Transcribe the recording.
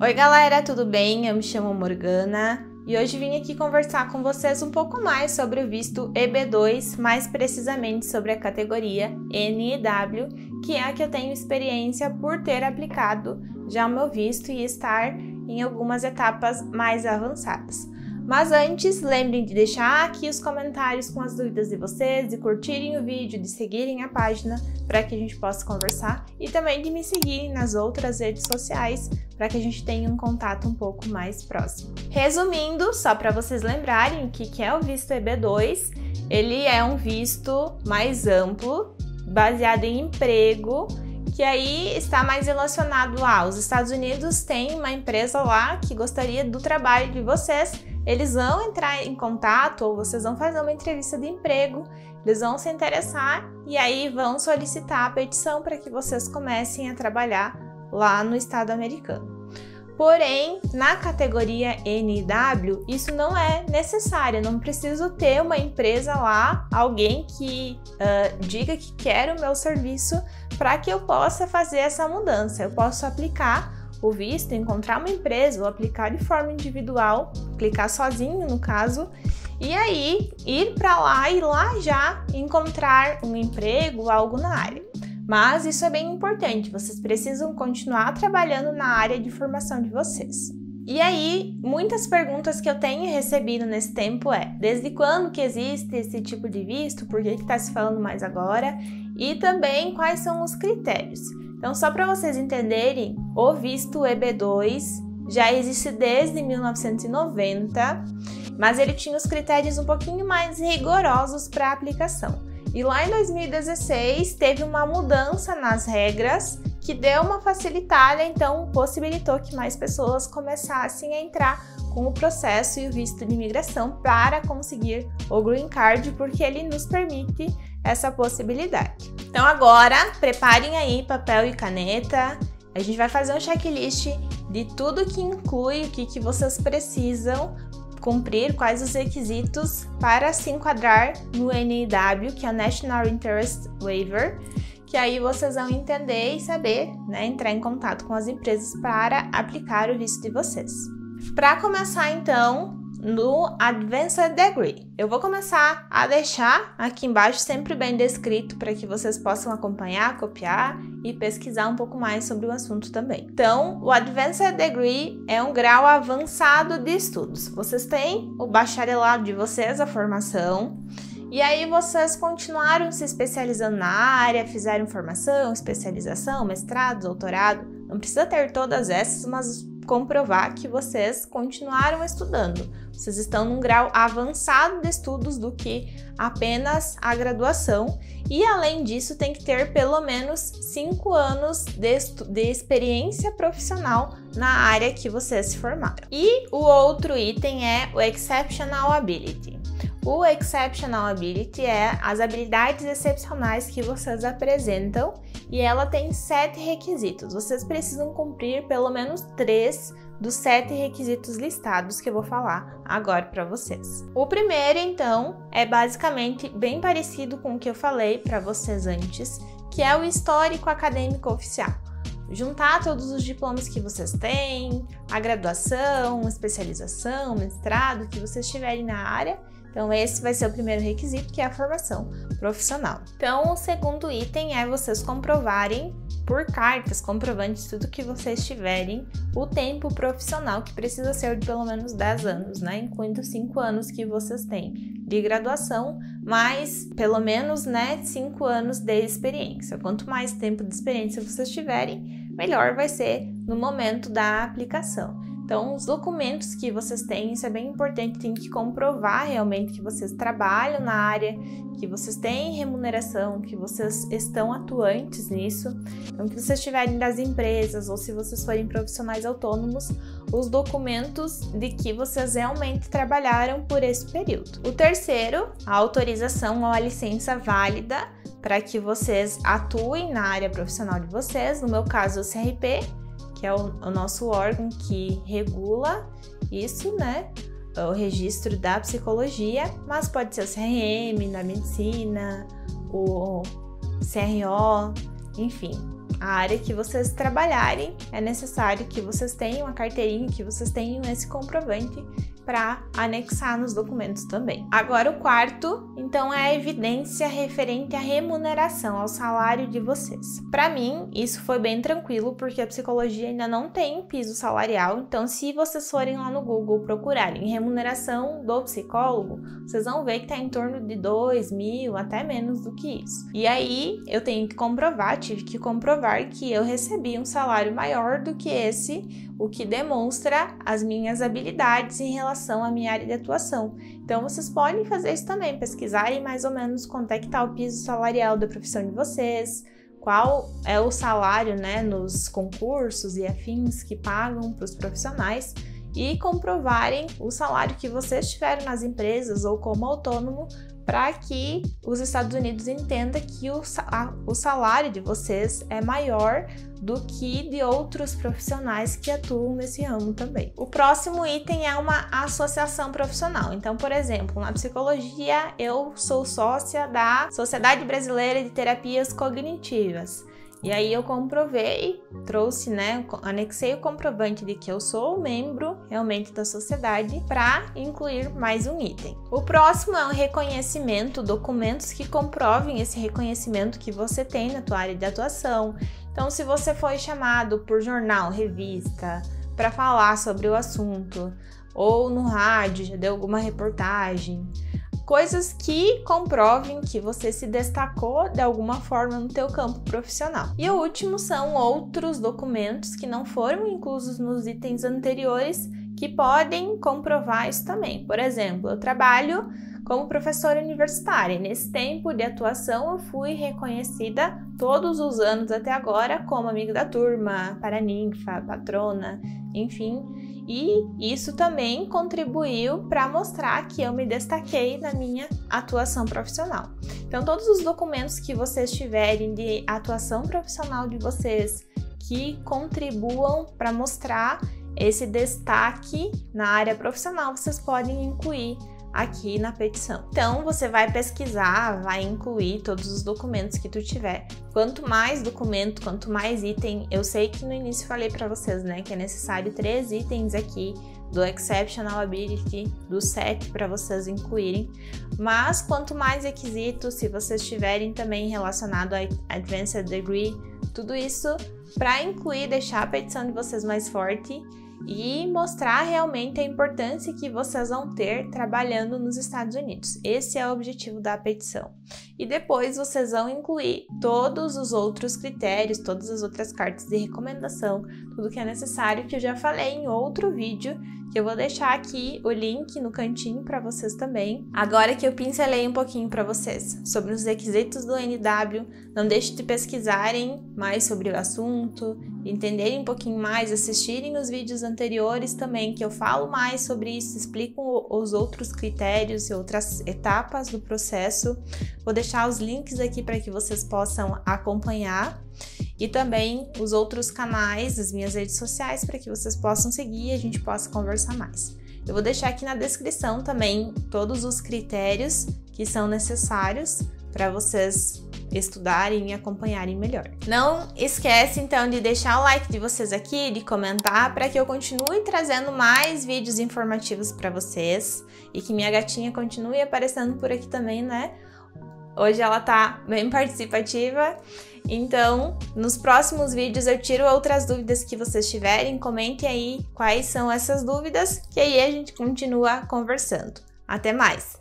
Oi galera, tudo bem? Eu me chamo Morgana e hoje vim aqui conversar com vocês um pouco mais sobre o visto EB2, mais precisamente sobre a categoria NIW, que é a que eu tenho experiência por ter aplicado já o meu visto e estar em algumas etapas mais avançadas. Mas antes, lembrem de deixar aqui os comentários com as dúvidas de vocês, de curtirem o vídeo, de seguirem a página para que a gente possa conversar e também de me seguirem nas outras redes sociais para que a gente tenha um contato um pouco mais próximo. Resumindo, só para vocês lembrarem o que é o visto EB2, ele é um visto mais amplo, baseado em emprego, que aí está mais relacionado aos Estados Unidos. Tem uma empresa lá que gostaria do trabalho de vocês. Eles vão entrar em contato ou vocês vão fazer uma entrevista de emprego, eles vão se interessar e aí vão solicitar a petição para que vocês comecem a trabalhar lá no estado americano. Porém, na categoria NIW, isso não é necessário, não preciso ter uma empresa lá, alguém que diga que quer o meu serviço para que eu possa fazer essa mudança. Eu posso aplicar o visto, encontrar uma empresa ou aplicar de forma individual, aplicar sozinho no caso, e aí ir para lá e lá já encontrar um emprego, algo na área. Mas isso é bem importante, vocês precisam continuar trabalhando na área de formação de vocês. E aí, muitas perguntas que eu tenho recebido nesse tempo desde quando que existe esse tipo de visto, por que está se falando mais agora, e também quais são os critérios. Então, só para vocês entenderem, o visto EB2 já existe desde 1990, mas ele tinha os critérios um pouquinho mais rigorosos para a aplicação. E lá em 2016 teve uma mudança nas regras que deu uma facilitada, então possibilitou que mais pessoas começassem a entrar com o processo e o visto de imigração para conseguir o Green Card, porque ele nos permite essa possibilidade. Então agora, preparem aí papel e caneta, a gente vai fazer um checklist de tudo que inclui, o que vocês precisam cumprir, quais os requisitos para se enquadrar no NIW, que é o National Interest Waiver, que aí vocês vão entender e saber, entrar em contato com as empresas para aplicar o visto de vocês. Para começar então, no Advanced Degree, eu vou começar a deixar aqui embaixo sempre bem descrito para que vocês possam acompanhar, copiar e pesquisar um pouco mais sobre o assunto também. Então, o Advanced Degree é um grau avançado de estudos. Vocês têm o bacharelado de vocês, a formação, e aí vocês continuaram se especializando na área, fizeram formação, especialização, mestrado, doutorado. Não precisa ter todas essas, mas comprovar que vocês continuaram estudando. Vocês estão num grau avançado de estudos do que apenas a graduação, e além disso tem que ter pelo menos 5 anos de experiência profissional na área que vocês se formaram. E o outro item é o Exceptional Ability. O Exceptional Ability é as habilidades excepcionais que vocês apresentam e ela tem 7 requisitos. Vocês precisam cumprir pelo menos 3 dos 7 requisitos listados que eu vou falar agora para vocês. O primeiro, então, é basicamente bem parecido com o que eu falei para vocês antes, que é o histórico acadêmico oficial. Juntar todos os diplomas que vocês têm, a graduação, especialização, mestrado que vocês tiverem na área. Então esse vai ser o primeiro requisito, que é a formação profissional. Então o segundo item é vocês comprovarem por cartas comprovantes tudo que vocês tiverem o tempo profissional, que precisa ser de pelo menos 10 anos, incluindo 5 anos que vocês têm de graduação, mais pelo menos 5 anos de experiência. Quanto mais tempo de experiência vocês tiverem, melhor vai ser no momento da aplicação. Então, os documentos que vocês têm, isso é bem importante, tem que comprovar realmente que vocês trabalham na área, que vocês têm remuneração, que vocês estão atuantes nisso. Então, que vocês tiverem das empresas ou se vocês forem profissionais autônomos, os documentos de que vocês realmente trabalharam por esse período. O terceiro, a autorização ou a licença válida para que vocês atuem na área profissional de vocês, no meu caso, o CRP, que é o nosso órgão que regula isso, o registro da psicologia, mas pode ser o CRM, da medicina, o CRO, enfim, a área que vocês trabalharem, é necessário que vocês tenham a carteirinha, que vocês tenham esse comprovante para anexar nos documentos também. Agora o quarto, então, é a evidência referente à remuneração, ao salário de vocês. Para mim, isso foi bem tranquilo, porque a psicologia ainda não tem piso salarial, então se vocês forem lá no Google procurarem remuneração do psicólogo, vocês vão ver que está em torno de 2.000, até menos do que isso. E aí, eu tive que comprovar que eu recebi um salário maior do que esse, o que demonstra as minhas habilidades em relação à minha área de atuação. Então, vocês podem fazer isso também, pesquisarem mais ou menos quanto é que está o piso salarial da profissão de vocês, qual é o salário, né, nos concursos e afins que pagam para os profissionais e comprovarem o salário que vocês tiveram nas empresas ou como autônomo, para que os Estados Unidos entendam que o salário de vocês é maior do que de outros profissionais que atuam nesse ramo também. O próximo item é uma associação profissional. Então, por exemplo, na psicologia, eu sou sócia da Sociedade Brasileira de Terapias Cognitivas. E aí eu comprovei, trouxe, né, anexei o comprovante de que eu sou membro realmente da sociedade para incluir mais um item. O próximo é o reconhecimento, documentos que comprovem esse reconhecimento que você tem na tua área de atuação. Então, se você foi chamado por jornal, revista, para falar sobre o assunto, ou no rádio, já deu alguma reportagem, coisas que comprovem que você se destacou de alguma forma no teu campo profissional. E o último são outros documentos que não foram inclusos nos itens anteriores, que podem comprovar isso também. Por exemplo, eu trabalho como professora universitária e nesse tempo de atuação eu fui reconhecida todos os anos até agora como amiga da turma, paraninfa, patrona, enfim. E isso também contribuiu para mostrar que eu me destaquei na minha atuação profissional. Então, todos os documentos que vocês tiverem de atuação profissional de vocês que contribuam para mostrar esse destaque na área profissional, vocês podem incluir aqui na petição. Então, você vai pesquisar, vai incluir todos os documentos que tu tiver. Quanto mais documento, quanto mais item, eu sei que no início falei para vocês, né, que é necessário 3 itens aqui do Exceptional Ability, do SEC, para vocês incluírem, mas quanto mais requisitos, se vocês tiverem também relacionado a Advanced Degree, tudo isso para incluir, deixar a petição de vocês mais forte e mostrar realmente a importância que vocês vão ter trabalhando nos Estados Unidos. Esse é o objetivo da petição. E depois vocês vão incluir todos os outros critérios, todas as outras cartas de recomendação, tudo que é necessário, que eu já falei em outro vídeo, que eu vou deixar aqui o link no cantinho para vocês também. Agora que eu pincelei um pouquinho para vocês sobre os requisitos do NW, não deixe de pesquisarem mais sobre o assunto, entenderem um pouquinho mais, assistirem os vídeos anteriores também, que eu falo mais sobre isso, explico os outros critérios e outras etapas do processo. Vou deixar os links aqui para que vocês possam acompanhar. E também os outros canais, as minhas redes sociais, para que vocês possam seguir e a gente possa conversar mais. Eu vou deixar aqui na descrição também todos os critérios que são necessários para vocês estudarem e acompanharem melhor. Não esquece então de deixar o like de vocês aqui, de comentar, para que eu continue trazendo mais vídeos informativos para vocês e que minha gatinha continue aparecendo por aqui também, né? Hoje ela tá bem participativa, então nos próximos vídeos eu tiro outras dúvidas que vocês tiverem, comentem aí quais são essas dúvidas, que aí a gente continua conversando. Até mais!